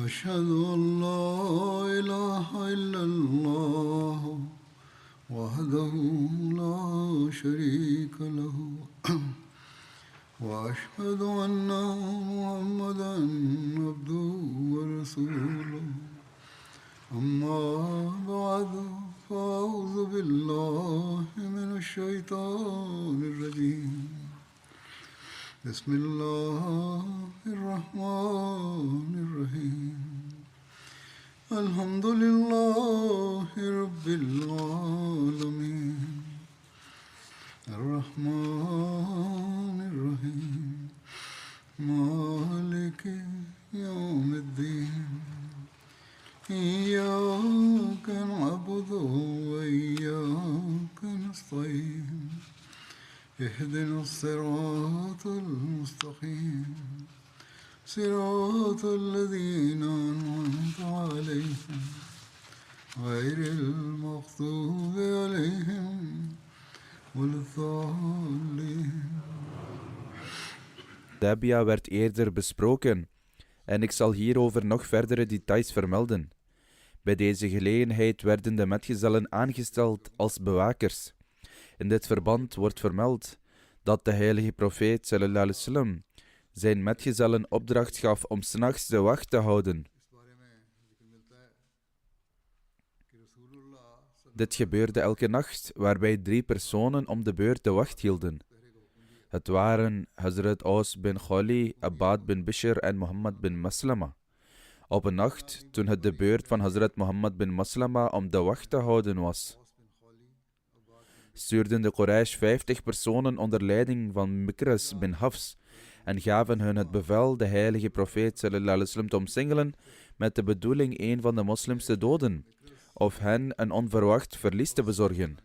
أشهد أن لا إله إلا الله وحده لا شريك له وأشهد أن محمدا عبده ورسوله أما بعد فأعوذ بالله من الشيطان الرجيم بسم الله الرحمن الرحيم الحمد لله رب العالمين الرحمن الرحيم مالك يوم الدين إياك نعبد وإياك نستعين اهدنا الصراط المستقيم صراط الذين أنعمت عليهم غير المغضوب عليهم ولا الضالين. Dabia werd eerder besproken en ik zal hierover nog verdere details vermelden. Bij deze gelegenheid werden de metgezellen aangesteld als bewakers. In dit verband wordt vermeld dat de heilige profeet sallallahu alaihi wasallam zijn metgezellen opdracht gaf om 's nachts de wacht te houden. Dit gebeurde elke nacht, waarbij 3 personen om de beurt de wacht hielden. Het waren Hazrat Aus bin Khali, Abbad bin Bishr en Muhammad bin Maslama. Op een nacht, toen het de beurt van Hazrat Muhammad bin Maslama om de wacht te houden was, stuurden de Quraysh 50 personen onder leiding van Mikras bin Hafs en gaven hun het bevel de heilige profeet sallallahu alaihi wasallam te omsingelen met de bedoeling een van de moslims te doden of hen een onverwacht verlies te bezorgen.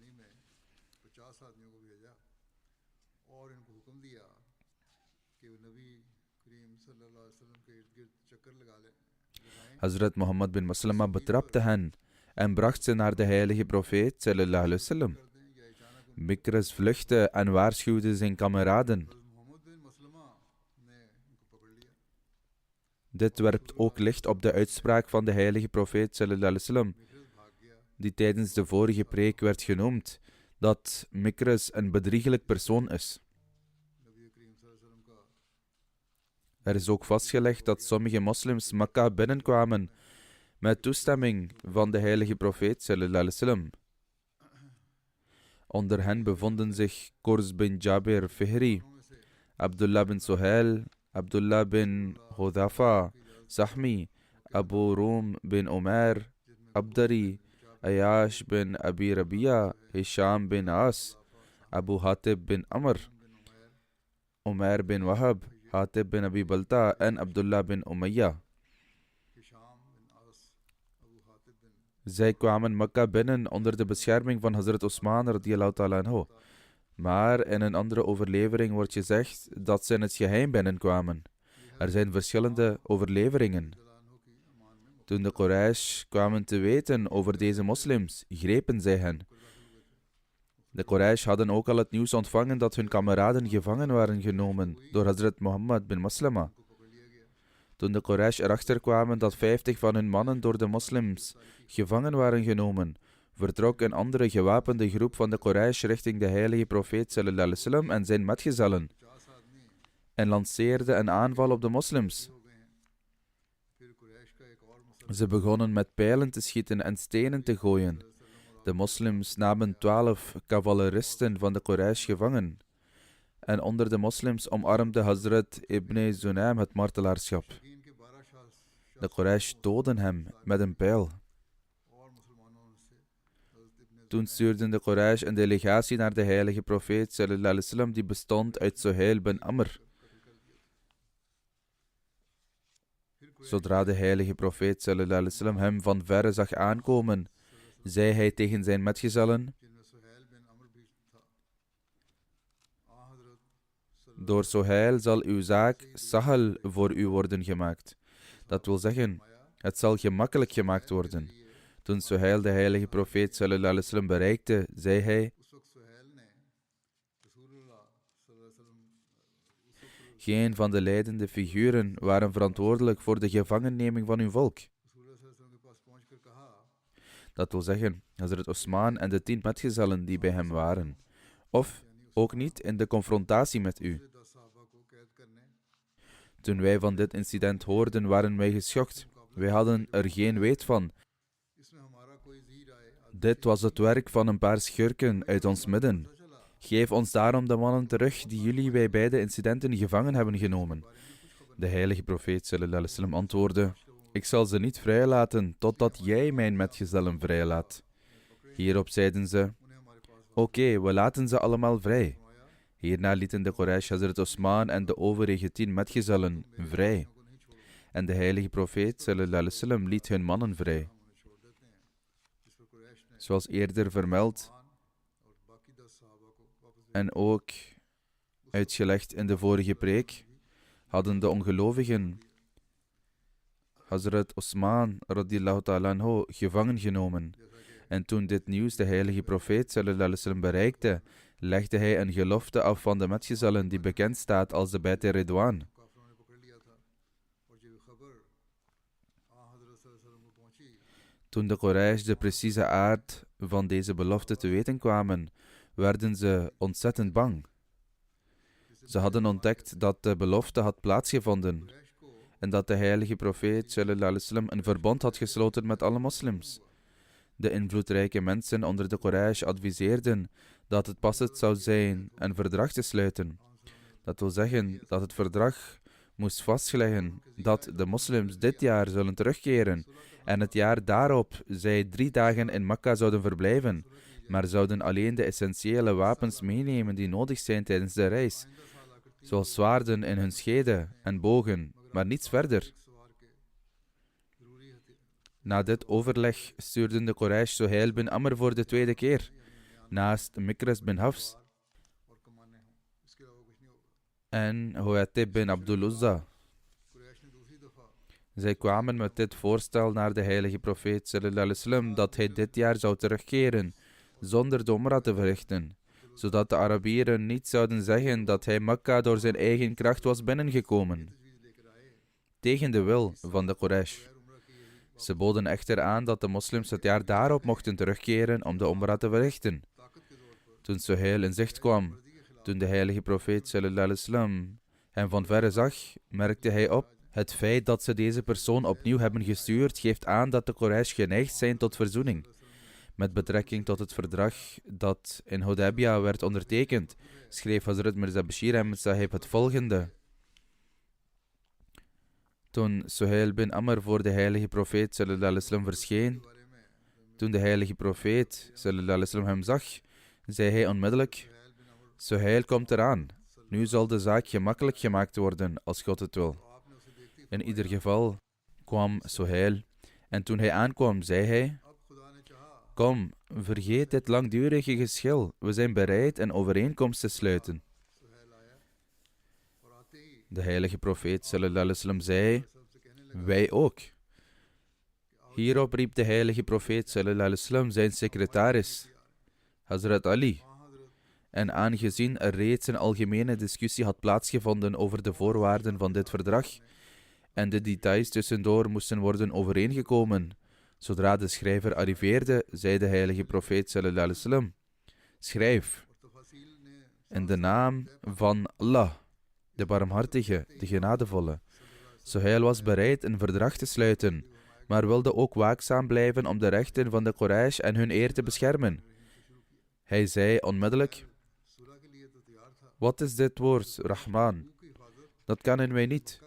Hazrat Muhammad bin Maslama betrapte hen en bracht ze naar de heilige profeet sallallahu alaihi wasallam. Mikras vluchtte en waarschuwde zijn kameraden. Dit werpt ook licht op de uitspraak van de heilige profeet sallallahu alaihi wasallam, die tijdens de vorige preek werd genoemd, dat Mikras een bedriegelijk persoon is. Er is ook vastgelegd dat sommige moslims Mekka binnenkwamen met toestemming van de heilige profeet sallallahu alaihi wasallam. Onder hen bevonden zich Qurs bin Jabir Fihri, Abdullah bin Suhail, Abdullah bin Hudhafa, Sahmi, Abu Rum bin Umair, Abdari, Ayash bin Abi Rabia, Hisham bin As, Abu Hatib bin Amr, Umair bin Wahab, Hatib bin Abi Balta en Abdullah bin Umayya. Zij kwamen Mekka binnen onder de bescherming van Hazrat Osman radiyallahu ta'ala anhu. Maar in een andere overlevering wordt gezegd dat ze in het geheim binnenkwamen. Er zijn verschillende overleveringen. Toen de Quraysh kwamen te weten over deze moslims, grepen zij hen. De Quraysh hadden ook al het nieuws ontvangen dat hun kameraden gevangen waren genomen door Hazrat Muhammad bin Maslama. Toen de Quraysh erachter kwamen dat 50 van hun mannen door de moslims gevangen waren genomen, vertrok een andere gewapende groep van de Quraysh richting de heilige profeet sallallahu alaihi wasallam en zijn metgezellen en lanceerde een aanval op de moslims. Ze begonnen met pijlen te schieten en stenen te gooien. De moslims namen 12 cavaleristen van de Quraysh gevangen. En onder de moslims omarmde Hazrat Ibn Zunaym het martelaarschap. De Quraysh doodden hem met een pijl. Toen stuurden de Quraysh een delegatie naar de heilige profeet sallallahu alaihi wasallam die bestond uit Suhail bin Amr. Zodra de heilige profeet sallallahu alaihi wasallam hem van verre zag aankomen, zei hij tegen zijn metgezellen: door Suhail zal uw zaak sahal voor u worden gemaakt. Dat wil zeggen, het zal gemakkelijk gemaakt worden. Toen Suhail de heilige profeet sallallahu alaihi wasallam bereikte, zei hij: Geen van de leidende figuren waren verantwoordelijk voor de gevangenneming van uw volk. Dat wil zeggen, Hazrat Osman en de 10 metgezellen die bij hem waren. Of ook niet in de confrontatie met u. Toen wij van dit incident hoorden, waren wij geschokt. Wij hadden er geen weet van. Dit was het werk van een paar schurken uit ons midden. Geef ons daarom de mannen terug die jullie bij beide incidenten gevangen hebben genomen. De heilige profeet sallallahu alaihi wasallam antwoordde: ik zal ze niet vrijlaten totdat jij mijn metgezellen vrijlaat. Hierop zeiden ze: oké, we laten ze allemaal vrij. Hierna lieten de Quraysh Hazrat Osman en de overige 10 metgezellen vrij. En de heilige profeet sallallahu alaihi wasallam liet hun mannen vrij. Zoals eerder vermeld en ook uitgelegd in de vorige preek, hadden de ongelovigen Hazrat Osman radiyallahu ta'ala anhu gevangen genomen. En toen dit nieuws de heilige profeet sallallahu alaihi wasallam bereikte, legde hij een gelofte af van de metgezellen die bekend staat als de Bait Ridwan. Toen de Quraysh de precieze aard van deze belofte te weten kwamen, werden ze ontzettend bang. Ze hadden ontdekt dat de belofte had plaatsgevonden en dat de heilige profeet sallallahu alaihi wasallam een verbond had gesloten met alle moslims. De invloedrijke mensen onder de Quraysh adviseerden dat het passend zou zijn een verdrag te sluiten. Dat wil zeggen dat het verdrag moest vastleggen dat de moslims dit jaar zullen terugkeren en het jaar daarop zij 3 dagen in Mekka zouden verblijven, maar zouden alleen de essentiële wapens meenemen die nodig zijn tijdens de reis, zoals zwaarden in hun schede en bogen, maar niets verder. Na dit overleg stuurden de Quraysh Suhail bin Amr voor de 2e keer, naast Mikras bin Hafs en Huatib bin Abdul Uzza. Zij kwamen met dit voorstel naar de heilige profeet sallallahu alaihi wasallam dat hij dit jaar zou terugkeren, zonder de Umrah te verrichten, zodat de Arabieren niet zouden zeggen dat hij Mekka door zijn eigen kracht was binnengekomen, tegen de wil van de Quraysh. Ze boden echter aan dat de moslims het jaar daarop mochten terugkeren om de Umrah te verrichten. Toen Suhail in zicht kwam, toen de heilige profeet sallallahu alaihi wasallam hem van verre zag, merkte hij op: het feit dat ze deze persoon opnieuw hebben gestuurd, geeft aan dat de Quraysh geneigd zijn tot verzoening. Met betrekking tot het verdrag dat in Hudaybiyah werd ondertekend, schreef Hazrat Mirza Bashir Ahmed Sahib het volgende. Toen Suhail bin Amr voor de heilige profeet sallallahu alaihi wasallam verscheen, toen de heilige profeet sallallahu alaihi wasallam hem zag, zei hij onmiddellijk: Suhail komt eraan. Nu zal de zaak gemakkelijk gemaakt worden, als God het wil. In ieder geval kwam Suhail, en toen hij aankwam, zei hij: kom, vergeet dit langdurige geschil. We zijn bereid een overeenkomst te sluiten. De heilige profeet sallallahu alaihi wasallam zei: wij ook. Hierop riep de heilige profeet sallallahu alaihi wasallam zijn secretaris, Hazrat Ali. En aangezien er reeds een algemene discussie had plaatsgevonden over de voorwaarden van dit verdrag, en de details tussendoor moesten worden overeengekomen, zodra de schrijver arriveerde, zei de heilige profeet sallallahu alaihi wasallam: schrijf, in de naam van Allah, de barmhartige, de genadevolle. Suhail was bereid een verdrag te sluiten, maar wilde ook waakzaam blijven om de rechten van de Quraysh en hun eer te beschermen. Hij zei onmiddellijk: wat is dit woord, Rahman? Dat kennen wij niet.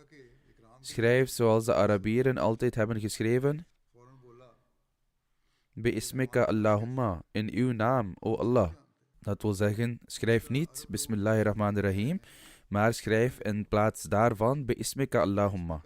Schrijf zoals de Arabieren altijd hebben geschreven: Bi-ismika Allahumma, in uw naam, o Allah. Dat wil zeggen, schrijf niet Bismillahirrahmanirrahim, maar schrijf in plaats daarvan Bi-ismika Allahumma.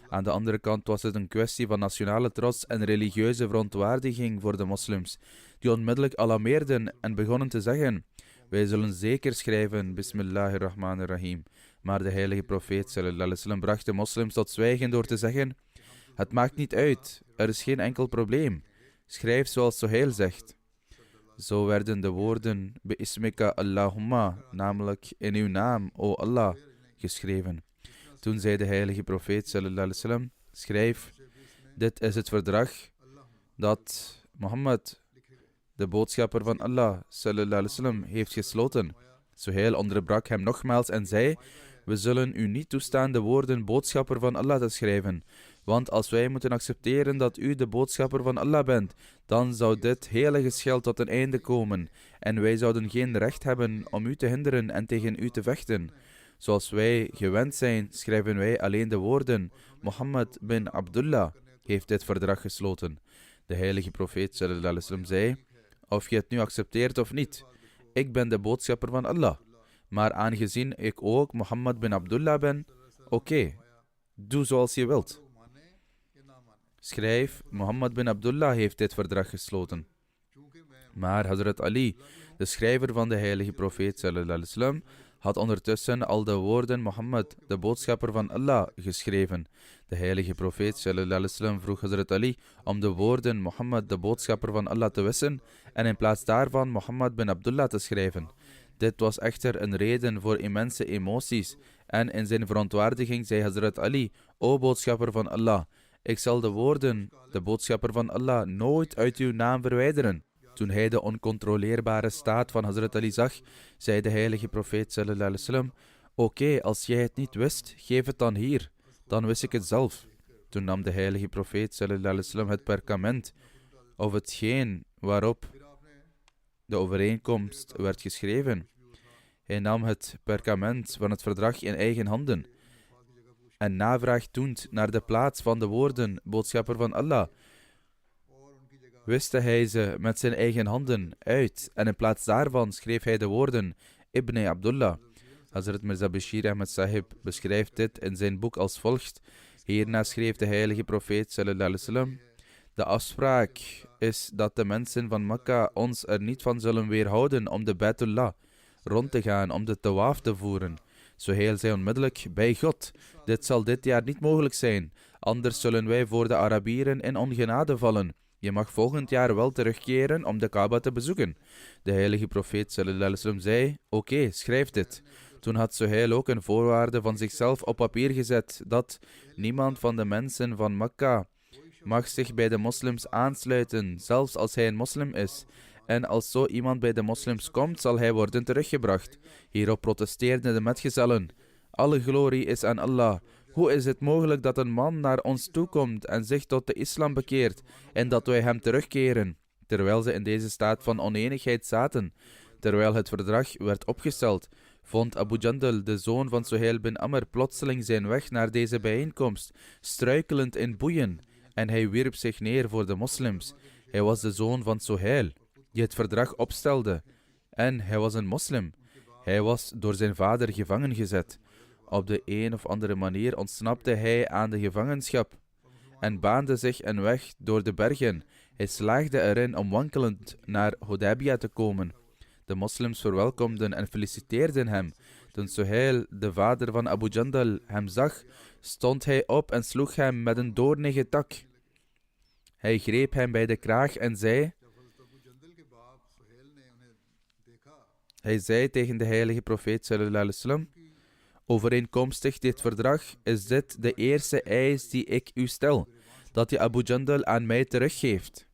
Aan de andere kant was het een kwestie van nationale trots en religieuze verontwaardiging voor de moslims, die onmiddellijk alarmeerden en begonnen te zeggen: wij zullen zeker schrijven Bismillahirrahmanirrahim. Maar de heilige profeet sallallahu alaihi wasallam bracht de moslims tot zwijgen door te zeggen: het maakt niet uit, er is geen enkel probleem. Schrijf zoals Suhail zegt. Zo werden de woorden Bi-ismika Allahumma, namelijk in uw naam, o Allah, geschreven. Toen zei de heilige profeet sallallahu alaihi wasallam, schrijf, dit is het verdrag dat Mohammed, de boodschapper van Allah sallallahu alaihi wasallam, heeft gesloten. Suhail onderbrak hem nogmaals en zei, we zullen u niet toestaan de woorden boodschapper van Allah te schrijven. Want als wij moeten accepteren dat u de boodschapper van Allah bent, dan zou dit hele geschil tot een einde komen. En wij zouden geen recht hebben om u te hinderen en tegen u te vechten. Zoals wij gewend zijn, schrijven wij alleen de woorden, Mohammed bin Abdullah heeft dit verdrag gesloten. De heilige profeet sallallahu alaihi wasallam zei, of je het nu accepteert of niet, ik ben de boodschapper van Allah. Maar aangezien ik ook Mohammed bin Abdullah ben, oké, doe zoals je wilt. Schrijf, Mohammed bin Abdullah heeft dit verdrag gesloten. Maar Hazrat Ali, de schrijver van de heilige profeet sallallahu alaihi wasallam, had ondertussen al de woorden Mohammed, de boodschapper van Allah, geschreven. De heilige profeet sallallahu alaihi wasallam vroeg Hazrat Ali om de woorden Mohammed, de boodschapper van Allah, te wissen en in plaats daarvan Mohammed bin Abdullah te schrijven. Dit was echter een reden voor immense emoties en in zijn verontwaardiging zei Hazrat Ali, o boodschapper van Allah, ik zal de woorden, de boodschapper van Allah, nooit uit uw naam verwijderen. Toen hij de oncontroleerbare staat van Hazrat Ali zag, zei de heilige profeet sallallahu alaihi wasallam, oké, als jij het niet wist, geef het dan hier, dan wist ik het zelf. Toen nam de heilige profeet sallallahu alaihi wasallam het perkament, of hetgeen waarop de overeenkomst werd geschreven. Hij nam het perkament van het verdrag in eigen handen en navraag doend naar de plaats van de woorden, boodschapper van Allah, wiste hij ze met zijn eigen handen uit en in plaats daarvan schreef hij de woorden Ibn Abdullah. Hazrat Mirza Bashir Ahmad Sahib beschrijft dit in zijn boek als volgt. Hierna schreef de heilige profeet sallallahu alaihi wasallam, de afspraak is dat de mensen van Mekka ons er niet van zullen weerhouden om de Baitullah rond te gaan, om de tawaf te voeren. Suhail zei onmiddellijk, bij God, dit zal dit jaar niet mogelijk zijn, anders zullen wij voor de Arabieren in ongenade vallen. Je mag volgend jaar wel terugkeren om de Kaaba te bezoeken. De heilige profeet sallallahu alaihi wasallam zei, oké, schrijf dit. Toen had Suhail ook een voorwaarde van zichzelf op papier gezet, dat niemand van de mensen van Mekka mag zich bij de moslims aansluiten, zelfs als hij een moslim is. En als zo iemand bij de moslims komt, zal hij worden teruggebracht. Hierop protesteerden de metgezellen. Alle glorie is aan Allah. Hoe is het mogelijk dat een man naar ons toekomt en zich tot de islam bekeert en dat wij hem terugkeren, terwijl ze in deze staat van oneenigheid zaten? Terwijl het verdrag werd opgesteld, vond Abu Jandal, de zoon van Suhail bin Amr, plotseling zijn weg naar deze bijeenkomst, struikelend in boeien, en hij wierp zich neer voor de moslims. Hij was de zoon van Suhail, die het verdrag opstelde, en hij was een moslim. Hij was door zijn vader gevangen gezet. Op de een of andere manier ontsnapte hij aan de gevangenschap en baande zich een weg door de bergen. Hij slaagde erin om wankelend naar Hudaybiyah te komen. De moslims verwelkomden en feliciteerden hem. Toen Suhail, de vader van Abu Jandal, hem zag, stond hij op en sloeg hem met een doornige tak. Hij greep hem bij de kraag en zei tegen de heilige profeet sallallahu alaihi wasallam, overeenkomstig dit verdrag is dit de eerste eis die ik u stel, dat je Abu Jandal aan mij teruggeeft.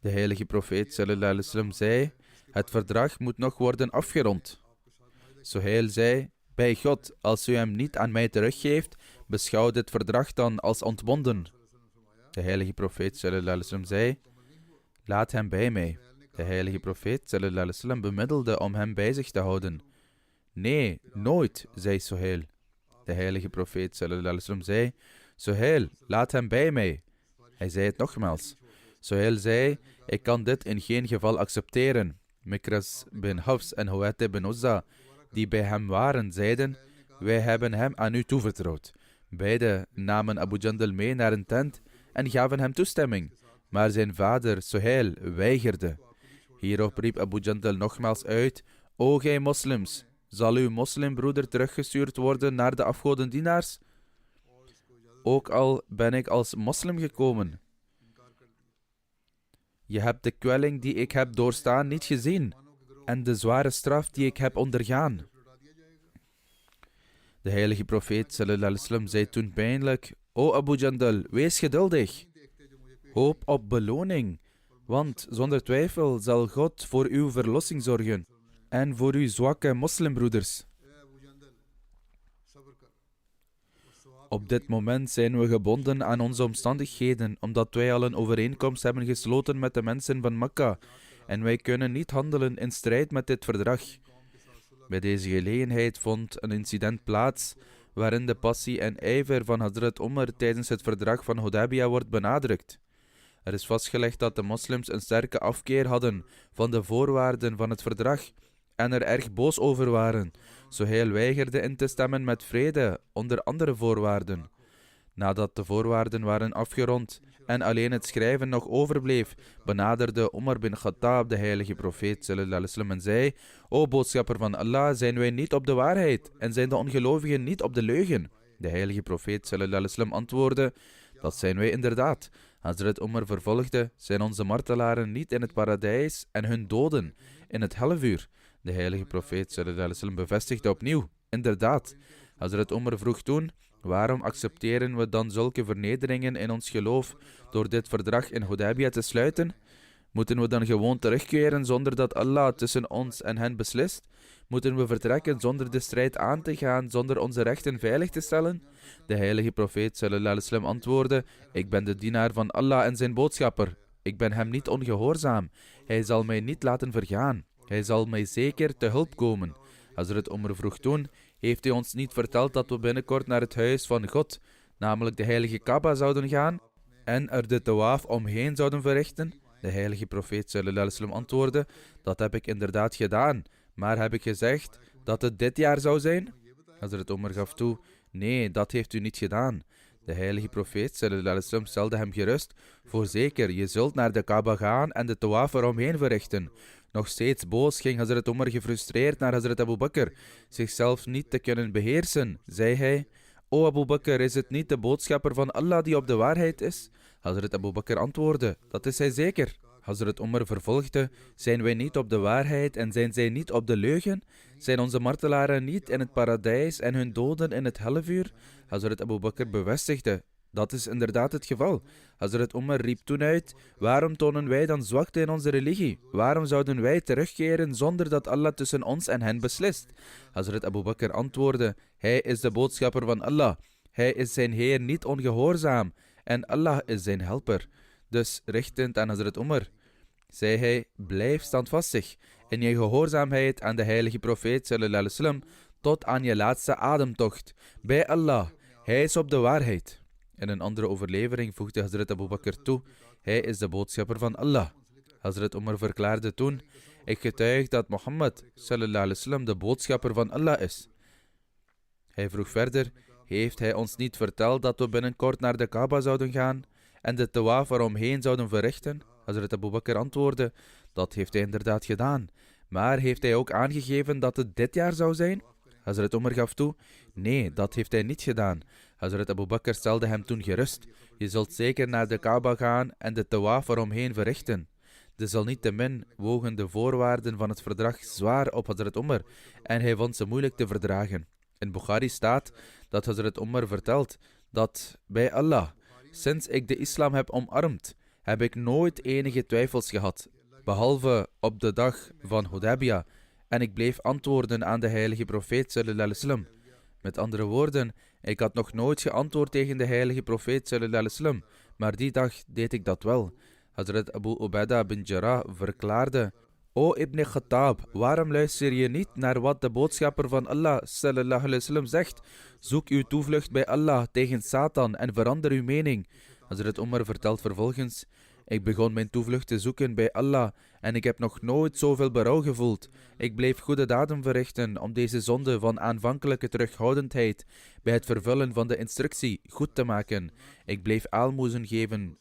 De heilige profeet sallallahu alaihi wasallam zei, het verdrag moet nog worden afgerond. Suhail zei, bij God, als u hem niet aan mij teruggeeft, beschouw dit verdrag dan als ontbonden. De heilige profeet sallallahu alaihi wasallam zei, laat hem bij mij. De heilige profeet sallallahu alaihi wasallam bemiddelde om hem bij zich te houden. Nee, nooit, zei Suhail. De heilige profeet sallallahu alaihi wasallam zei, Suhail, laat hem bij mij. Hij zei het nogmaals. Suhail zei, ik kan dit in geen geval accepteren. Mikras bin Hafs en Huwate bin Uzza, die bij hem waren, zeiden, wij hebben hem aan u toevertrouwd. Beiden namen Abu Jandal mee naar een tent en gaven hem toestemming. Maar zijn vader, Suhail, weigerde. Hierop riep Abu Jandal nogmaals uit, o gij moslims, zal uw moslimbroeder teruggestuurd worden naar de afgodendienaars? Ook al ben ik als moslim gekomen. Je hebt de kwelling die ik heb doorstaan niet gezien en de zware straf die ik heb ondergaan. De heilige profeet sallallahu alaihi wasallam zei toen pijnlijk: O Abu Jandal, wees geduldig. Hoop op beloning, want zonder twijfel zal God voor uw verlossing zorgen en voor uw zwakke moslimbroeders. Op dit moment zijn we gebonden aan onze omstandigheden, omdat wij al een overeenkomst hebben gesloten met de mensen van Mekka en wij kunnen niet handelen in strijd met dit verdrag. Bij deze gelegenheid vond een incident plaats waarin de passie en ijver van Hazrat Umar tijdens het verdrag van Hudaybiyah wordt benadrukt. Er is vastgelegd dat de moslims een sterke afkeer hadden van de voorwaarden van het verdrag en er erg boos over waren. Suhail weigerde in te stemmen met vrede onder andere voorwaarden. Nadat de voorwaarden waren afgerond en alleen het schrijven nog overbleef, benaderde Umar bin Khattab de heilige profeet sallallahu alaihi wasallam en zei: O boodschapper van Allah, zijn wij niet op de waarheid en zijn de ongelovigen niet op de leugen? De heilige profeet sallallahu alaihi wasallam antwoordde: dat zijn wij inderdaad. Hazrat Umar vervolgde: zijn onze martelaren niet in het paradijs en hun doden in het hellevuur? De heilige profeet sallallahu alaihi wasallam bevestigde opnieuw: inderdaad. Hazrat Umar vroeg toen: waarom accepteren we dan zulke vernederingen in ons geloof door dit verdrag in Hudaybiyah te sluiten? Moeten we dan gewoon terugkeren zonder dat Allah tussen ons en hen beslist? Moeten we vertrekken zonder de strijd aan te gaan, zonder onze rechten veilig te stellen? De heilige profeet sallallahu alaihi wasallam antwoordde: ik ben de dienaar van Allah en zijn boodschapper. Ik ben hem niet ongehoorzaam. Hij zal mij niet laten vergaan. Hij zal mij zeker te hulp komen. Hazrat Umar vroeg toen: heeft hij ons niet verteld dat we binnenkort naar het huis van God, namelijk de heilige Kaaba, zouden gaan en er de tawaf omheen zouden verrichten? De heilige profeet sallallahu alaihi wasallam antwoordde: dat heb ik inderdaad gedaan, maar heb ik gezegd dat het dit jaar zou zijn? Hazrat Umar gaf toe: nee, dat heeft u niet gedaan. De heilige profeet sallallahu alaihi wasallam stelde hem gerust: voorzeker, je zult naar de Kaaba gaan en de tawaf eromheen verrichten. Nog steeds boos ging Hazrat Umar gefrustreerd naar Hazrat Abu Bakr. Zichzelf niet te kunnen beheersen, zei hij: O Abu Bakr, is het niet de boodschapper van Allah die op de waarheid is? Hazrat Abu Bakr antwoordde: dat is hij zeker. Hazrat Umar vervolgde: zijn wij niet op de waarheid en zijn zij niet op de leugen? Zijn onze martelaren niet in het paradijs en hun doden in het hellevuur? Hazrat Abu Bakr bevestigde: dat is inderdaad het geval. Hazrat Umar riep toen uit: waarom tonen wij dan zwakte in onze religie? Waarom zouden wij terugkeren zonder dat Allah tussen ons en hen beslist? Hazrat Abu Bakr antwoordde: hij is de boodschapper van Allah. Hij is zijn Heer niet ongehoorzaam en Allah is zijn helper. Dus richtend aan Hazrat Umar zei hij: blijf standvastig in je gehoorzaamheid aan de heilige profeet sallallahu alaihi wasallam tot aan je laatste ademtocht. Bij Allah, hij is op de waarheid. In een andere overlevering voegde Hazrat Abu Bakr toe: hij is de boodschapper van Allah. Hazrat Umar verklaarde toen: ik getuig dat Mohammed sallallahu alaihi wasallam de boodschapper van Allah is. Hij vroeg verder: heeft hij ons niet verteld dat we binnenkort naar de Kaaba zouden gaan en de tawaf eromheen zouden verrichten? Hazrat Abu Bakr antwoordde: dat heeft hij inderdaad gedaan. Maar heeft hij ook aangegeven dat het dit jaar zou zijn? Hazrat Umar gaf toe: nee, dat heeft hij niet gedaan. Hazrat Abu Bakr stelde hem toen gerust: je zult zeker naar de Kaaba gaan en de tawaf eromheen verrichten. Desalniettemin wogen de voorwaarden van het verdrag zwaar op Hazrat Umar en hij vond ze moeilijk te verdragen. In Bukhari staat dat Hazrat Umar vertelt dat: bij Allah, sinds ik de islam heb omarmd, heb ik nooit enige twijfels gehad, behalve op de dag van Hudaybiyah, en ik bleef antwoorden aan de heilige profeet sallallahu alaihi wasallam. Met andere woorden, ik had nog nooit geantwoord tegen de heilige profeet sallallahu alaihi wasallam, maar die dag deed ik dat wel. Hazrat Abu Ubaidah bin Jarrah verklaarde: O Ibn Khattab, waarom luister je niet naar wat de boodschapper van Allah sallallahu alaihi wasallam zegt? Zoek uw toevlucht bij Allah tegen Satan en verander uw mening. Hazrat Umar vertelt vervolgens: ik begon mijn toevlucht te zoeken bij Allah en ik heb nog nooit zoveel berouw gevoeld. Ik bleef goede daden verrichten om deze zonde van aanvankelijke terughoudendheid bij het vervullen van de instructie goed te maken. Ik bleef aalmoezen geven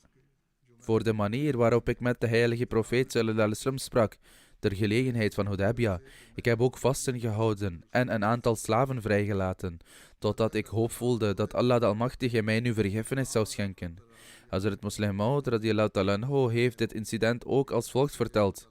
voor de manier waarop ik met de heilige profeet sallallahu alaihi wasallam sprak ter gelegenheid van Hudaybiyah. Ik heb ook vasten gehouden en een aantal slaven vrijgelaten, totdat ik hoop voelde dat Allah de Almachtige mij nu vergiffenis zou schenken. Hazrat Muslim Maud radiyallahu ta'ala anhu heeft dit incident ook als volgt verteld.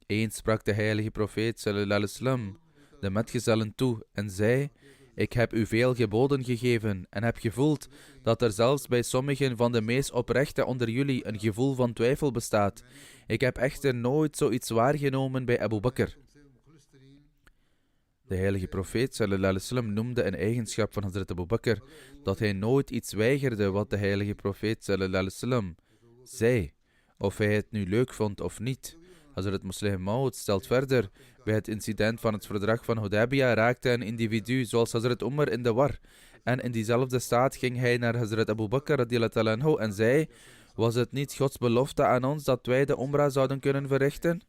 Eens sprak de heilige profeet sallallahu alaihi wasallam de metgezellen toe en zei: Ik heb u veel geboden gegeven en heb gevoeld dat er zelfs bij sommigen van de meest oprechte onder jullie een gevoel van twijfel bestaat. Ik heb echter nooit zoiets waargenomen bij Abu Bakr. De heilige profeet sallallahu alaihi wasallam noemde een eigenschap van Hazrat Abu Bakr dat hij nooit iets weigerde wat de heilige profeet sallallahu alaihi wasallam zei, of hij het nu leuk vond of niet. Hazrat Muslim Maud stelt verder: bij het incident van het verdrag van Hudaybiyah raakte een individu zoals Hazrat Umar in de war. En in diezelfde staat ging hij naar Hazrat Abu Bakr radiyallahu ta'ala anhu en zei: was het niet Gods belofte aan ons dat wij de Umrah zouden kunnen verrichten?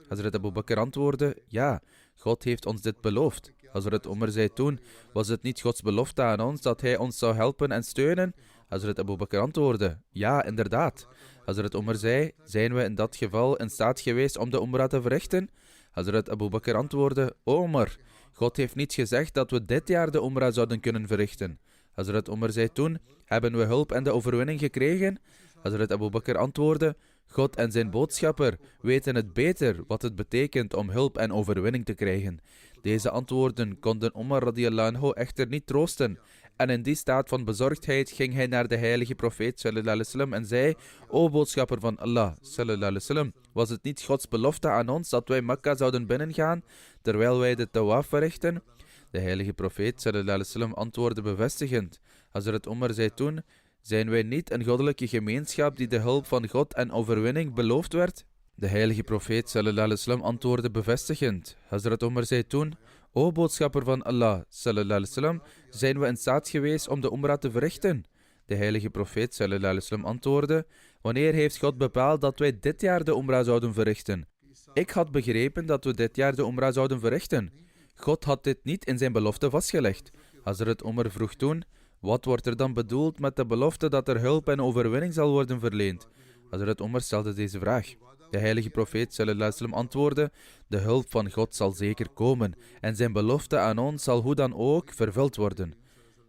Hazrat Abu Bakr antwoordde: ja, God heeft ons dit beloofd. Hazrat Umar zei toen: was het niet Gods belofte aan ons dat hij ons zou helpen en steunen? Hazrat Abu Bakr antwoordde: ja, inderdaad. Hazrat Umar zei: zijn we in dat geval in staat geweest om de Umrah te verrichten? Hazrat Abu Bakr antwoordde: o Umar, God heeft niet gezegd dat we dit jaar de Umrah zouden kunnen verrichten. Hazrat Umar zei toen: hebben we hulp en de overwinning gekregen? Hazrat Abu Bakr antwoordde: God en zijn boodschapper weten het beter wat het betekent om hulp en overwinning te krijgen. Deze antwoorden konden Umar radiyallahu anhu echter niet troosten. En in die staat van bezorgdheid ging hij naar de heilige profeet sallallahu alaihi wasallam en zei: o boodschapper van Allah sallallahu alaihi wasallam, was het niet Gods belofte aan ons dat wij Mekka zouden binnengaan terwijl wij de tawaf verrichten? De heilige profeet sallallahu alaihi wasallam antwoordde bevestigend. Hazrat Umar zei toen: zijn wij niet een goddelijke gemeenschap die de hulp van God en overwinning beloofd werd? De heilige profeet sallallahu alaihi wasallam antwoordde bevestigend. Hazrat Umar zei toen: o boodschapper van Allah sallallahu alaihi wasallam, zijn we in staat geweest om de Umrah te verrichten? De heilige profeet sallallahu alaihi wasallam antwoordde: wanneer heeft God bepaald dat wij dit jaar de Umrah zouden verrichten? Ik had begrepen dat we dit jaar de Umrah zouden verrichten. God had dit niet in zijn belofte vastgelegd. Hazrat Umar vroeg toen: wat wordt er dan bedoeld met de belofte dat er hulp en overwinning zal worden verleend? Hazrat Umar stelde deze vraag. De heilige profeet sallallahu alaihi wasallam antwoordde: de hulp van God zal zeker komen en zijn belofte aan ons zal hoe dan ook vervuld worden.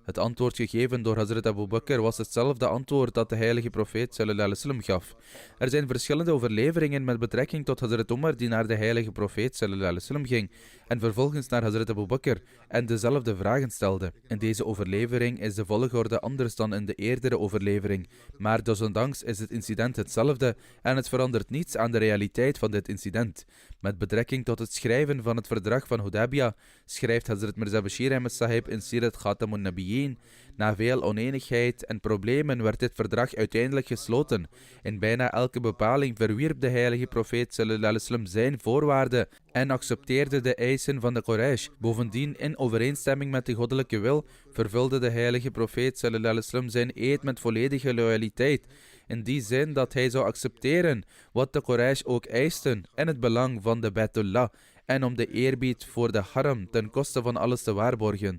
Het antwoord gegeven door Hazrat Abu Bakr was hetzelfde antwoord dat de heilige profeet sallallahu alaihi wasallam gaf. Er zijn verschillende overleveringen met betrekking tot Hazrat Umar die naar de heilige profeet sallallahu alaihi wasallam ging en vervolgens naar Hazrat Abu Bakr en dezelfde vragen stelde. In deze overlevering is de volgorde anders dan in de eerdere overlevering, maar desondanks is het incident hetzelfde en het verandert niets aan de realiteit van dit incident. Met betrekking tot het schrijven van het verdrag van Hudaybiyah schrijft Hazrat Mirza Bashir Ahmed Sahib in Sirat Khatamun Nabiyyin: na veel oneenigheid en problemen werd dit verdrag uiteindelijk gesloten. In bijna elke bepaling verwierp de heilige profeet sallallahu alaihi wasallam zijn voorwaarden en accepteerde de eisen van de Quraysh. Bovendien, in overeenstemming met de goddelijke wil, vervulde de heilige profeet sallallahu alaihi wasallam zijn eed met volledige loyaliteit, in die zin dat hij zou accepteren wat de Quraysh ook eisten in het belang van de Baitullah en om de eerbied voor de haram ten koste van alles te waarborgen.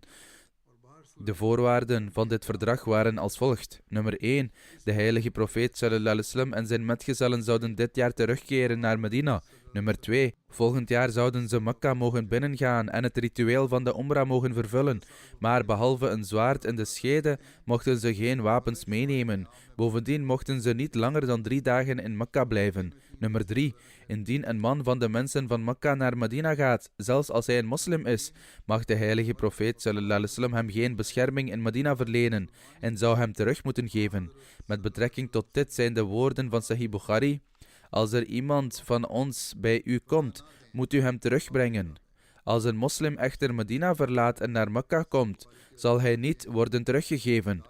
De voorwaarden van dit verdrag waren als volgt. Nummer 1. De heilige profeet sallallahu alaihi wasallam en zijn metgezellen zouden dit jaar terugkeren naar Medina. Nummer 2. Volgend jaar zouden ze Mekka mogen binnengaan en het ritueel van de Umrah mogen vervullen. Maar behalve een zwaard in de schede mochten ze geen wapens meenemen. Bovendien mochten ze niet langer dan 3 dagen in Mekka blijven. Nummer 3. Indien een man van de mensen van Mekka naar Medina gaat, zelfs als hij een moslim is, mag de heilige profeet sallallahu alaihi wasallam hem geen bescherming in Medina verlenen en zou hem terug moeten geven. Met betrekking tot dit zijn de woorden van Sahih Bukhari: als er iemand van ons bij u komt, moet u hem terugbrengen. Als een moslim echter Medina verlaat en naar Mekka komt, zal hij niet worden teruggegeven.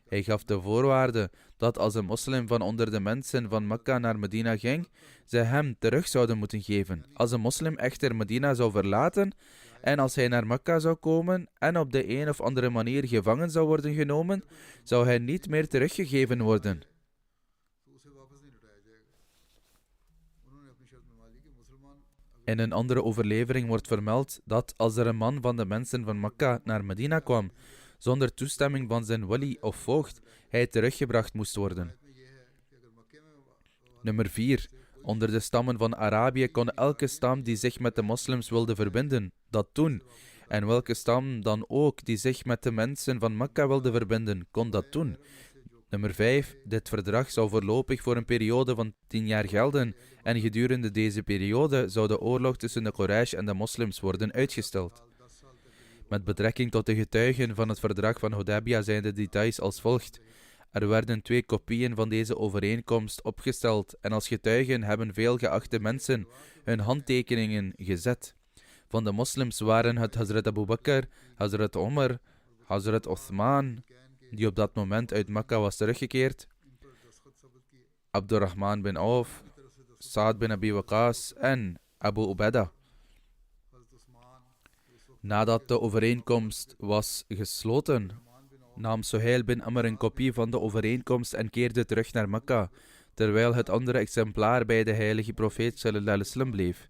Hij gaf de voorwaarde dat als een moslim van onder de mensen van Mekka naar Medina ging, ze hem terug zouden moeten geven. Als een moslim echter Medina zou verlaten en als hij naar Mekka zou komen en op de een of andere manier gevangen zou worden genomen, zou hij niet meer teruggegeven worden. In een andere overlevering wordt vermeld dat als er een man van de mensen van Mekka naar Medina kwam, zonder toestemming van zijn wali of voogd, hij teruggebracht moest worden. Nummer 4. Onder de stammen van Arabië kon elke stam die zich met de moslims wilde verbinden, dat doen. En welke stam dan ook die zich met de mensen van Mekka wilde verbinden, kon dat doen. Nummer 5. Dit verdrag zou voorlopig voor een periode van 10 jaar gelden en gedurende deze periode zou de oorlog tussen de Quraysh en de moslims worden uitgesteld. Met betrekking tot de getuigen van het verdrag van Hudaybiyah zijn de details als volgt. Er werden 2 kopieën van deze overeenkomst opgesteld en als getuigen hebben veel geachte mensen hun handtekeningen gezet. Van de moslims waren het Hazrat Abu Bakr, Hazrat Omar, Hazrat Uthman, die op dat moment uit Mekka was teruggekeerd, Abdurrahman bin Auf, Saad bin Abi Waqas en Abu Ubaidah. Nadat de overeenkomst was gesloten, nam Suhail bin Amr een kopie van de overeenkomst en keerde terug naar Mekka, terwijl het andere exemplaar bij de heilige profeet sallallahu alaihi wasallam bleef.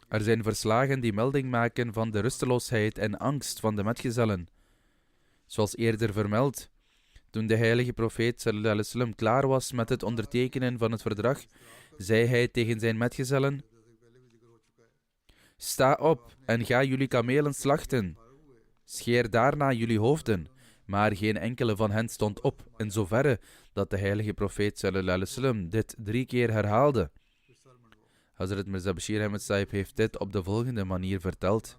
Er zijn verslagen die melding maken van de rusteloosheid en angst van de metgezellen. Zoals eerder vermeld, toen de heilige profeet sallallahu alaihi wasallam klaar was met het ondertekenen van het verdrag, zei hij tegen zijn metgezellen: sta op en ga jullie kamelen slachten. Scheer daarna jullie hoofden. Maar geen enkele van hen stond op, in zoverre dat de heilige profeet sallallahu alaihi wasallam dit 3 keer herhaalde. Hazrat Mirza Bashir Ahmed Sahib heeft dit op de volgende manier verteld.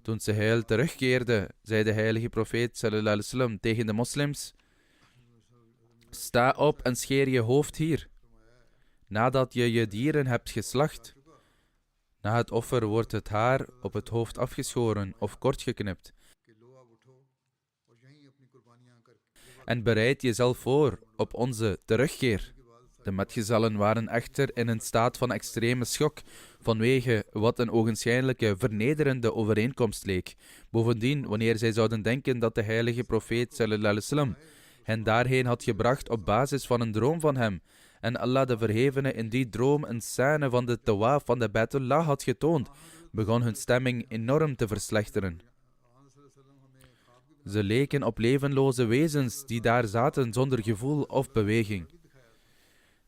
Toen Suhail terugkeerde, zei de heilige profeet sallallahu alaihi wasallam tegen de moslims: sta op en scheer je hoofd hier. Nadat je je dieren hebt geslacht. Na het offer wordt het haar op het hoofd afgeschoren of kort geknipt. En bereid jezelf voor op onze terugkeer. De metgezellen waren echter in een staat van extreme schok vanwege wat een ogenschijnlijke vernederende overeenkomst leek. Bovendien, wanneer zij zouden denken dat de heilige profeet sallallahu alaihi wasallam hen daarheen had gebracht op basis van een droom van hem, en Allah de Verhevene in die droom een scène van de tawaf van de Baitullah had getoond, begon hun stemming enorm te verslechteren. Ze leken op levenloze wezens die daar zaten zonder gevoel of beweging.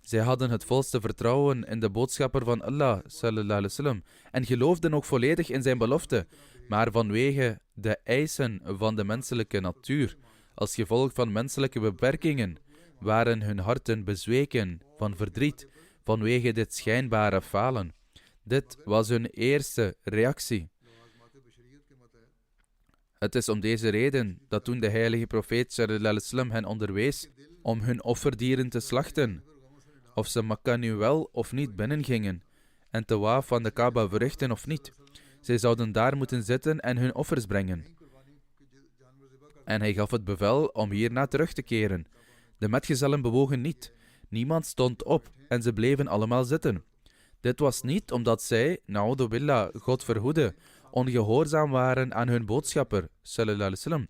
Zij hadden het volste vertrouwen in de boodschapper van Allah sallallahu alaihi wasallam en geloofden ook volledig in zijn belofte, maar vanwege de eisen van de menselijke natuur, als gevolg van menselijke beperkingen, waren hun harten bezweken van verdriet vanwege dit schijnbare falen. Dit was hun eerste reactie. Het is om deze reden dat toen de heilige profeet sallallahu alaihi wasallam hen onderwees om hun offerdieren te slachten, of ze Mekka nu wel of niet binnengingen en tawaf van de Kaaba verrichten of niet, zij zouden daar moeten zitten en hun offers brengen. En hij gaf het bevel om hierna terug te keren. De metgezellen bewogen niet. Niemand stond op en ze bleven allemaal zitten. Dit was niet omdat zij, na'udhu billah, God verhoede, ongehoorzaam waren aan hun boodschapper, sallallahu alaihi wasallam.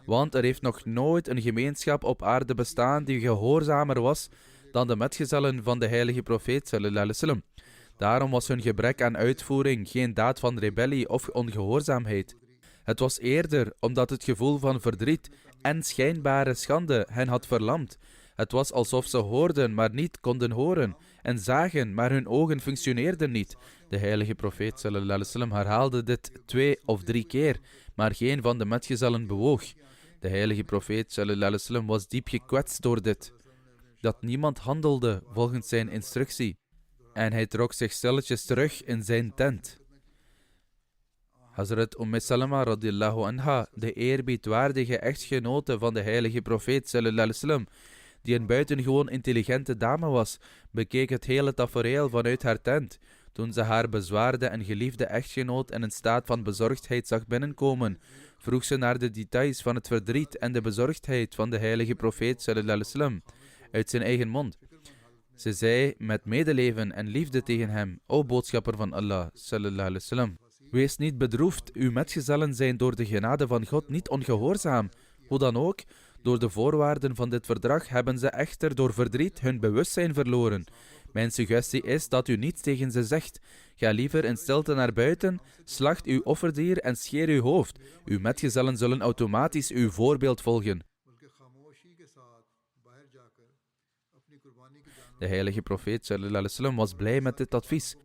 Want er heeft nog nooit een gemeenschap op aarde bestaan die gehoorzamer was dan de metgezellen van de heilige profeet, sallallahu alaihi wasallam. Daarom was hun gebrek aan uitvoering geen daad van rebellie of ongehoorzaamheid. Het was eerder omdat het gevoel van verdriet en schijnbare schande hen had verlamd. Het was alsof ze hoorden, maar niet konden horen, en zagen, maar hun ogen functioneerden niet. De heilige profeet sallallahu alaihi wasallam herhaalde dit 2 of 3 keer, maar geen van de metgezellen bewoog. De heilige profeet sallallahu alaihi wasallam was diep gekwetst door dit, dat niemand handelde volgens zijn instructie, en hij trok zich stilletjes terug in zijn tent. Hazrat Salama radiyallahu anha, de eerbiedwaardige echtgenote van de heilige profeet sallallahu alaihi wasallam, die een buitengewoon intelligente dame was, bekeek het hele tafereel vanuit haar tent. Toen ze haar bezwaarde en geliefde echtgenoot in een staat van bezorgdheid zag binnenkomen, vroeg ze naar de details van het verdriet en de bezorgdheid van de heilige profeet sallallahu alaihi wasallam uit zijn eigen mond. Ze zei met medeleven en liefde tegen hem: O boodschapper van Allah sallallahu alaihi wasallam, wees niet bedroefd, uw metgezellen zijn door de genade van God niet ongehoorzaam. Hoe dan ook, door de voorwaarden van dit verdrag hebben ze echter door verdriet hun bewustzijn verloren. Mijn suggestie is dat u niets tegen ze zegt. Ga liever in stilte naar buiten, slacht uw offerdier en scheer uw hoofd. Uw metgezellen zullen automatisch uw voorbeeld volgen. De heilige profeet sallallahu alaihi wasallam was blij met dit advies.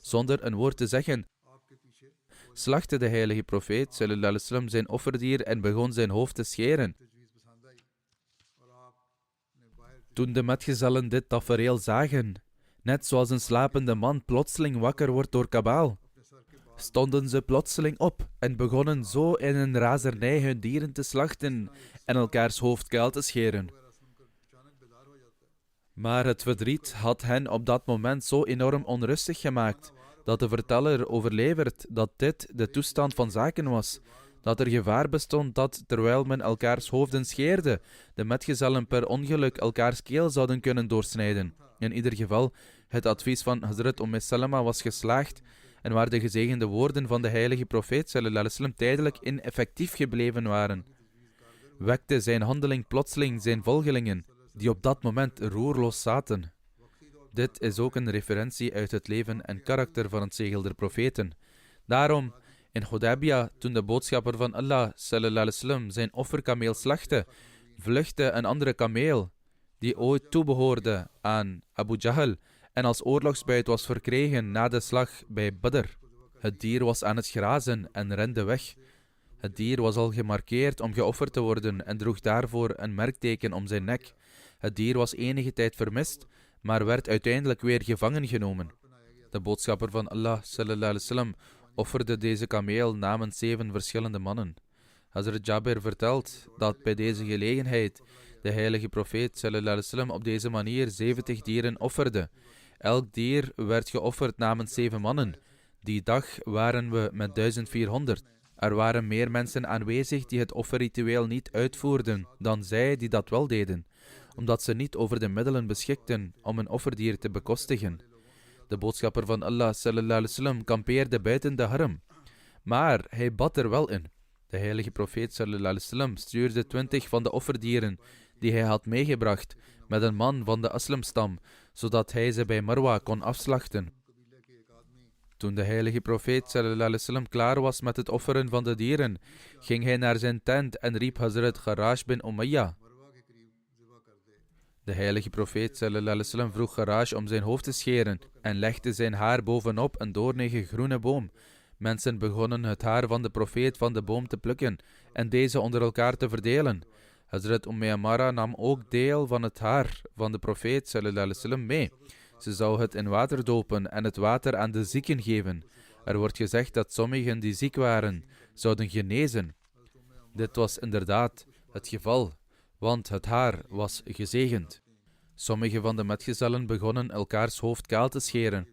Zonder een woord te zeggen, slachtte de heilige profeet sallallahu alaihi wasallam zijn offerdier en begon zijn hoofd te scheren. Toen de metgezellen dit tafereel zagen, Net zoals een slapende man plotseling wakker wordt door kabaal, stonden ze plotseling op en begonnen zo in een razernij hun dieren te slachten en elkaars hoofd kaal te scheren. Maar het verdriet had hen op dat moment zo enorm onrustig gemaakt, dat de verteller overlevert dat dit de toestand van zaken was, dat er gevaar bestond dat, terwijl men elkaars hoofden scheerde, de metgezellen per ongeluk elkaars keel zouden kunnen doorsnijden. In ieder geval, het advies van Hazrat Salama was geslaagd en waar de gezegende woorden van de heilige profeet sallallahu alaihi wasallam tijdelijk ineffectief gebleven waren, wekte zijn handeling plotseling zijn volgelingen, die op dat moment roerloos zaten. Dit is ook een referentie uit het leven en karakter van het zegel der profeten. Daarom, in Hudaybiyah, toen de boodschapper van Allah sallallahu alaihi wasallam zijn offerkameel slachtte, vluchtte een andere kameel, die ooit toebehoorde aan Abu Jahl en als oorlogsbuit was verkregen na de slag bij Badr. Het dier was aan het grazen en rende weg. Het dier was al gemarkeerd om geofferd te worden en droeg daarvoor een merkteken om zijn nek. Het dier was enige tijd vermist, maar werd uiteindelijk weer gevangen genomen. De boodschapper van Allah sallallahu alaihi wasallam offerde deze kameel namens 7 verschillende mannen. Hazrat Jabir vertelt dat bij deze gelegenheid de heilige profeet sallallahu alaihi wasallam op deze manier 70 dieren offerde. Elk dier werd geofferd namens 7 mannen. Die dag waren we met 1400. Er waren meer mensen aanwezig die het offerritueel niet uitvoerden dan zij die dat wel deden, omdat ze niet over de middelen beschikten om een offerdier te bekostigen. De boodschapper van Allah sallallahu alaihi wasallam kampeerde buiten de haram, maar hij bad er wel in. De heilige profeet sallallahu alaihi wasallam stuurde 20 van de offerdieren die hij had meegebracht met een man van de aslamstam, zodat hij ze bij Marwa kon afslachten. Toen de heilige profeet sallallahu alaihi wasallam klaar was met het offeren van de dieren, ging hij naar zijn tent en riep Hazrat Kharash bin Umayyah. De heilige profeet sallallahu alaihi wasallam vroeg Kharash om zijn hoofd te scheren en legde zijn haar bovenop een doornige groene boom. Mensen begonnen het haar van de profeet van de boom te plukken en deze onder elkaar te verdelen. Hazrat Amara nam ook deel van het haar van de profeet sallallahu alaihi wasallam mee. Ze zou het in water dopen en het water aan de zieken geven. Er wordt gezegd dat sommigen die ziek waren, zouden genezen. Dit was inderdaad het geval, want het haar was gezegend. Sommige van de metgezellen begonnen elkaars hoofd kaal te scheren.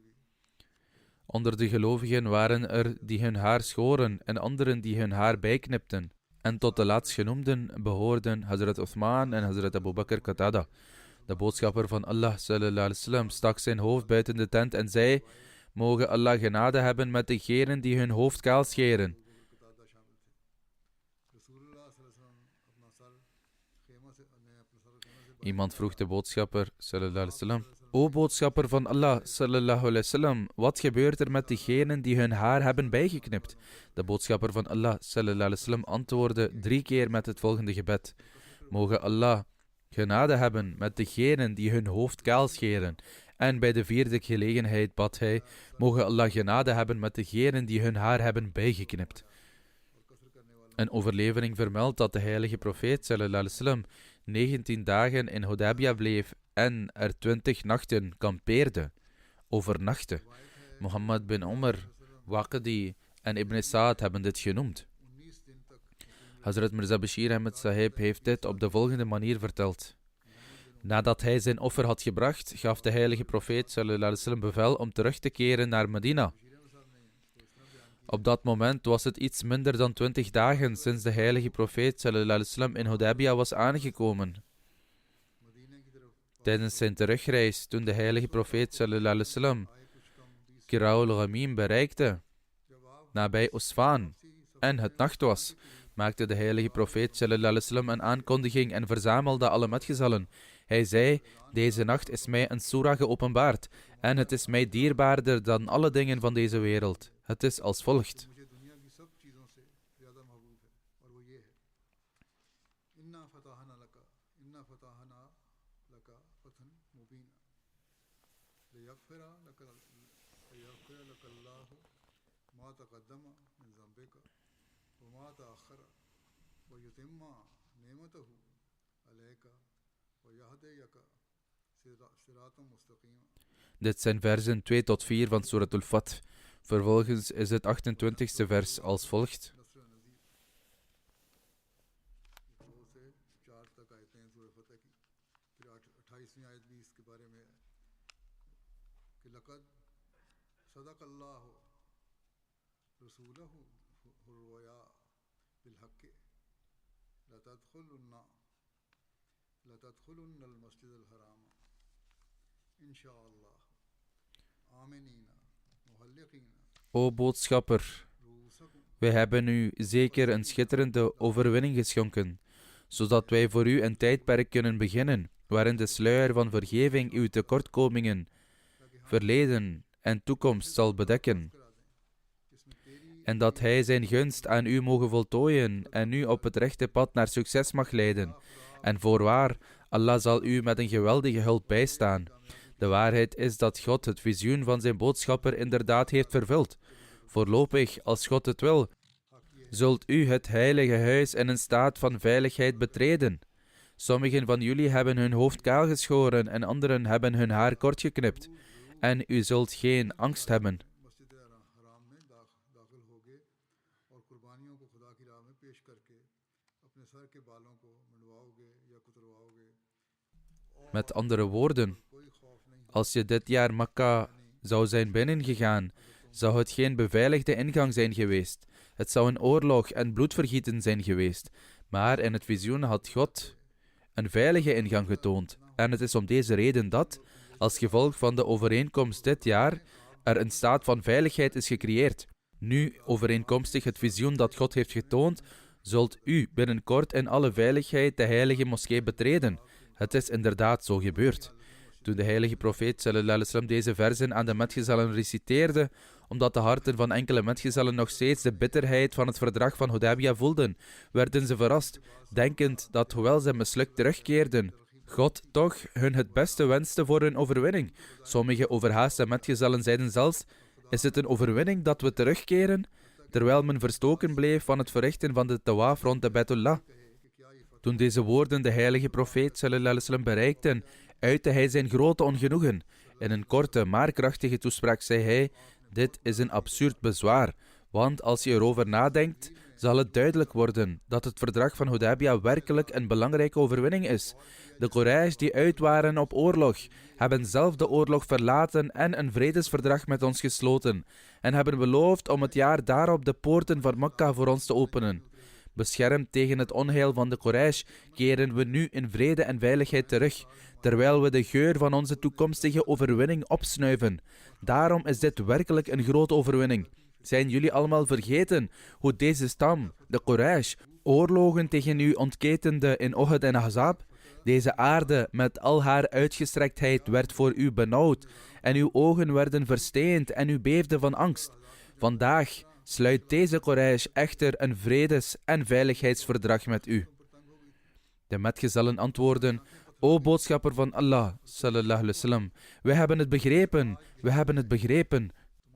Onder de gelovigen waren er die hun haar schoren en anderen die hun haar bijknipten. En tot de laatstgenoemden behoorden Hazrat Uthman en Hazrat Abu Bakr Qatada. De boodschapper van Allah sallallahu alaihi wasallam stak zijn hoofd buiten de tent en zei: Mogen Allah genade hebben met degenen die hun hoofd kaal scheren. Iemand vroeg de boodschapper sallallahu alaihi wasallam: O boodschapper van Allah sallallahu alaihi wasallam, wat gebeurt er met degenen die hun haar hebben bijgeknipt? De boodschapper van Allah sallallahu alaihi wasallam antwoordde 3 keer met het volgende gebed: Mogen Allah genade hebben met degenen die hun hoofd kaal scheren. En bij de 4e gelegenheid bad hij: Mogen Allah genade hebben met degenen die hun haar hebben bijgeknipt. Een overlevering vermeldt dat de heilige profeet sallallahu alaihi wasallam 19 dagen in Hudaybiyah bleef en er 20 nachten kampeerde, overnachtte. Mohammed bin Umar, Waqidi en Ibn Sa'd hebben dit genoemd. Hazrat Mirza Bashir Ahmed Sahib heeft dit op de volgende manier verteld. Nadat hij zijn offer had gebracht, gaf de heilige profeet sallallahu alaihi wasallam bevel om terug te keren naar Medina. Op dat moment was het iets minder dan 20 dagen sinds de heilige profeet sallallahu alaihi wasallam in Hudaybiyah was aangekomen. Tijdens zijn terugreis, toen de heilige profeet sallallahu alaihi wasallam Kiraul Ghamim bereikte, nabij Usfan, en het nacht was, maakte de heilige profeet sallallahu alaihi wasallam een aankondiging en verzamelde alle metgezellen. Hij zei: Deze nacht is mij een surah geopenbaard en het is mij dierbaarder dan alle dingen van deze wereld. Het is als volgt. Dit zijn versen 2 tot 4 van Surat al-Fath. Vervolgens is het 28e vers als volgt. O boodschapper, wij hebben u zeker een schitterende overwinning geschonken, zodat wij voor u een tijdperk kunnen beginnen, waarin de sluier van vergeving uw tekortkomingen, verleden en toekomst zal bedekken, en dat hij zijn gunst aan u mogen voltooien en u op het rechte pad naar succes mag leiden. En voorwaar, Allah zal u met een geweldige hulp bijstaan. De waarheid is dat God het visioen van zijn boodschapper inderdaad heeft vervuld. Voorlopig, als God het wil, zult u het heilige huis in een staat van veiligheid betreden. Sommigen van jullie hebben hun hoofd kaal geschoren en anderen hebben hun haar kort geknipt. En u zult geen angst hebben. Met andere woorden, als je dit jaar Mekka zou zijn binnengegaan, zou het geen beveiligde ingang zijn geweest. Het zou een oorlog en bloedvergieten zijn geweest. Maar in het visioen had God een veilige ingang getoond. En het is om deze reden dat, als gevolg van de overeenkomst dit jaar, er een staat van veiligheid is gecreëerd. Nu, overeenkomstig het visioen dat God heeft getoond, zult u binnenkort in alle veiligheid de heilige moskee betreden. Het is inderdaad zo gebeurd. Toen de heilige profeet sallallahu alaihi wasallam deze verzen aan de metgezellen reciteerde, omdat de harten van enkele metgezellen nog steeds de bitterheid van het verdrag van Hudaybiyah voelden, werden ze verrast, denkend dat hoewel ze mislukt terugkeerden, God toch hun het beste wenste voor hun overwinning. Sommige overhaaste metgezellen zeiden zelfs, is het een overwinning dat we terugkeren? Terwijl men verstoken bleef van het verrichten van de tawaf rond de Baitullah. Toen deze woorden de heilige profeet sallallahu alaihi wasallam bereikten, uitte hij zijn grote ongenoegen. In een korte, maar krachtige toespraak zei hij, dit is een absurd bezwaar, want als je erover nadenkt, zal het duidelijk worden dat het verdrag van Hudaybiyah werkelijk een belangrijke overwinning is. De Quraysh die uit waren op oorlog, hebben zelf de oorlog verlaten en een vredesverdrag met ons gesloten, en hebben beloofd om het jaar daarop de poorten van Mekka voor ons te openen. Beschermd tegen het onheil van de Quraysh, keren we nu in vrede en veiligheid terug, terwijl we de geur van onze toekomstige overwinning opsnuiven. Daarom is dit werkelijk een grote overwinning. Zijn jullie allemaal vergeten hoe deze stam, de Quraysh, oorlogen tegen u ontketende in Uhud en Ahzab? Deze aarde met al haar uitgestrektheid werd voor u benauwd en uw ogen werden versteend en u beefde van angst. Vandaag sluit deze Quraysh echter een vredes- en veiligheidsverdrag met u. De metgezellen antwoorden, o boodschapper van Allah, sallallahu alaihi wasallam, wij hebben het begrepen, wij hebben het begrepen.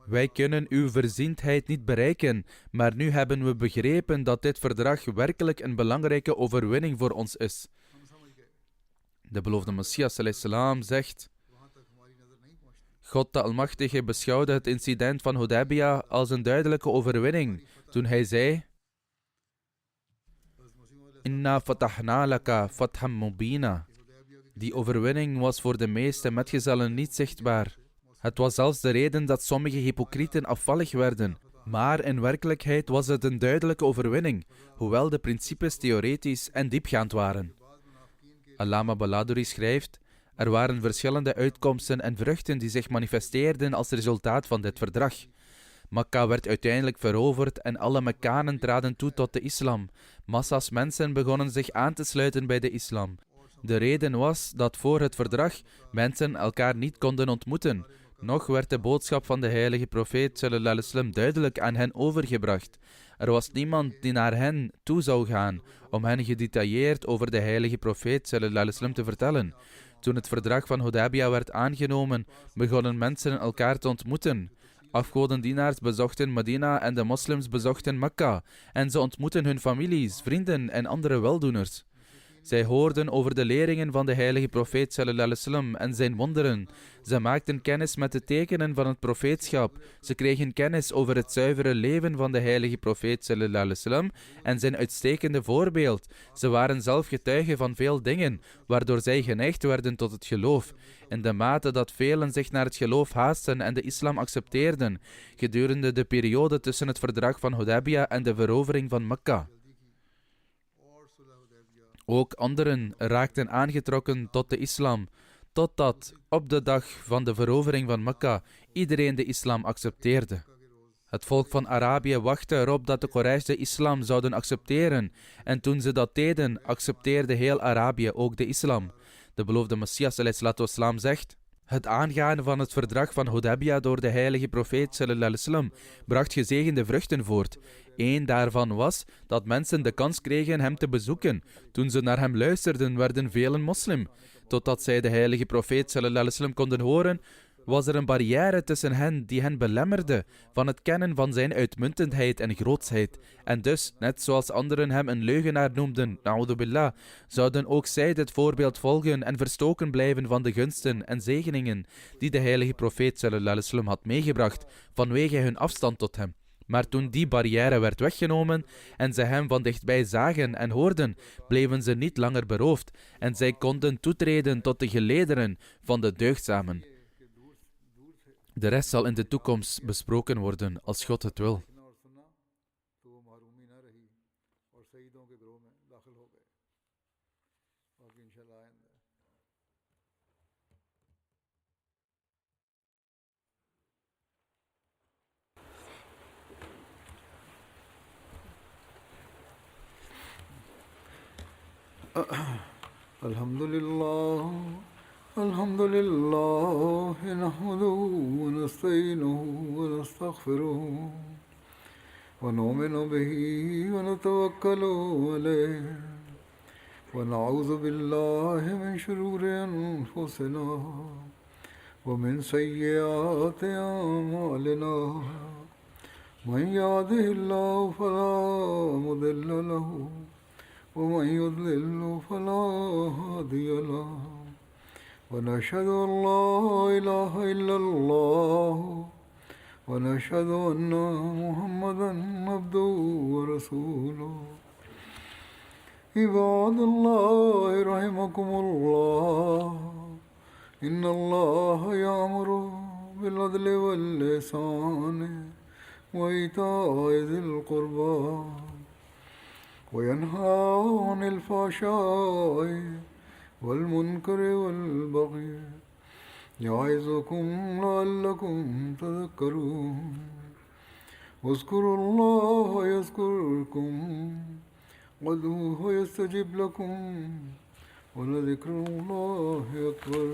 Wij kunnen uw voorziendheid niet bereiken, maar nu hebben we begrepen dat dit verdrag werkelijk een belangrijke overwinning voor ons is. De beloofde Messias sallallahu alaihi wasallam zegt, God de Almachtige beschouwde het incident van Hudaybiyah als een duidelijke overwinning toen hij zei, Inna fatahna laka fatham mubina. Die overwinning was voor de meeste metgezellen niet zichtbaar. Het was zelfs de reden dat sommige hypocrieten afvallig werden. Maar in werkelijkheid was het een duidelijke overwinning, hoewel de principes theoretisch en diepgaand waren. Allama Baladuri schrijft, er waren verschillende uitkomsten en vruchten die zich manifesteerden als resultaat van dit verdrag. Mekka werd uiteindelijk veroverd en alle Mekkanen traden toe tot de islam. Massa's mensen begonnen zich aan te sluiten bij de islam. De reden was dat voor het verdrag mensen elkaar niet konden ontmoeten. Nog werd de boodschap van de heilige profeet sallallahu alaihi wasallam duidelijk aan hen overgebracht. Er was niemand die naar hen toe zou gaan om hen gedetailleerd over de heilige profeet sallallahu alaihi wasallam te vertellen. Toen het verdrag van Hudaybiyah werd aangenomen, begonnen mensen elkaar te ontmoeten. Afgodendienaars bezochten Medina en de moslims bezochten Mekka en ze ontmoetten hun families, vrienden en andere weldoeners. Zij hoorden over de leringen van de heilige profeet sallallahu alaihi wasallam en zijn wonderen. Ze maakten kennis met de tekenen van het profeetschap. Ze kregen kennis over het zuivere leven van de heilige profeet sallallahu alaihi wasallam en zijn uitstekende voorbeeld. Ze waren zelf getuigen van veel dingen, waardoor zij geneigd werden tot het geloof. In de mate dat velen zich naar het geloof haasten en de islam accepteerden, gedurende de periode tussen het verdrag van Hudaybiyah en de verovering van Mekka. Ook anderen raakten aangetrokken tot de islam, totdat op de dag van de verovering van Mekka iedereen de islam accepteerde. Het volk van Arabië wachtte erop dat de Quraysh de islam zouden accepteren, en toen ze dat deden, accepteerde heel Arabië ook de islam. De beloofde Messias ﷺ zegt: het aangaan van het verdrag van Hudaybiyah door de heilige profeet sallallahu alaihi wasallam bracht gezegende vruchten voort. Eén daarvan was dat mensen de kans kregen hem te bezoeken. Toen ze naar hem luisterden, werden velen moslim. Totdat zij de heilige profeet sallallahu alaihi wasallam konden horen, was er een barrière tussen hen die hen belemmerde van het kennen van zijn uitmuntendheid en grootsheid. En dus, net zoals anderen hem een leugenaar noemden, na'udhu billah, zouden ook zij dit voorbeeld volgen en verstoken blijven van de gunsten en zegeningen die de heilige profeet sallallahu alaihi wasallam had meegebracht, vanwege hun afstand tot hem. Maar toen die barrière werd weggenomen en ze hem van dichtbij zagen en hoorden, bleven ze niet langer beroofd en zij konden toetreden tot de gelederen van de deugdzamen. De rest zal in de toekomst besproken worden, als God het wil. Alhamdulillah. الحمد لله نحمده ونستعينه ونستغفره ونؤمن به ونتوكل عليه ونعوذ بالله من شرور أنفسنا ومن سيئات أعمالنا من يهده الله فلا مضل له ومن يضلل فلا هادي له ونشهد أن لا إله إلا الله ونشهد أن محمدا عبده ورسوله عباد الله رحمكم الله إن الله يأمر بالعدل والإحسان وإيتاء ذي القربى وينهى عن الفحشاء والمنكر والبغي يعظكم لعلكم تذكرون واذكروا الله يذكركم وادعوه يستجب لكم ولذكر الله أكبر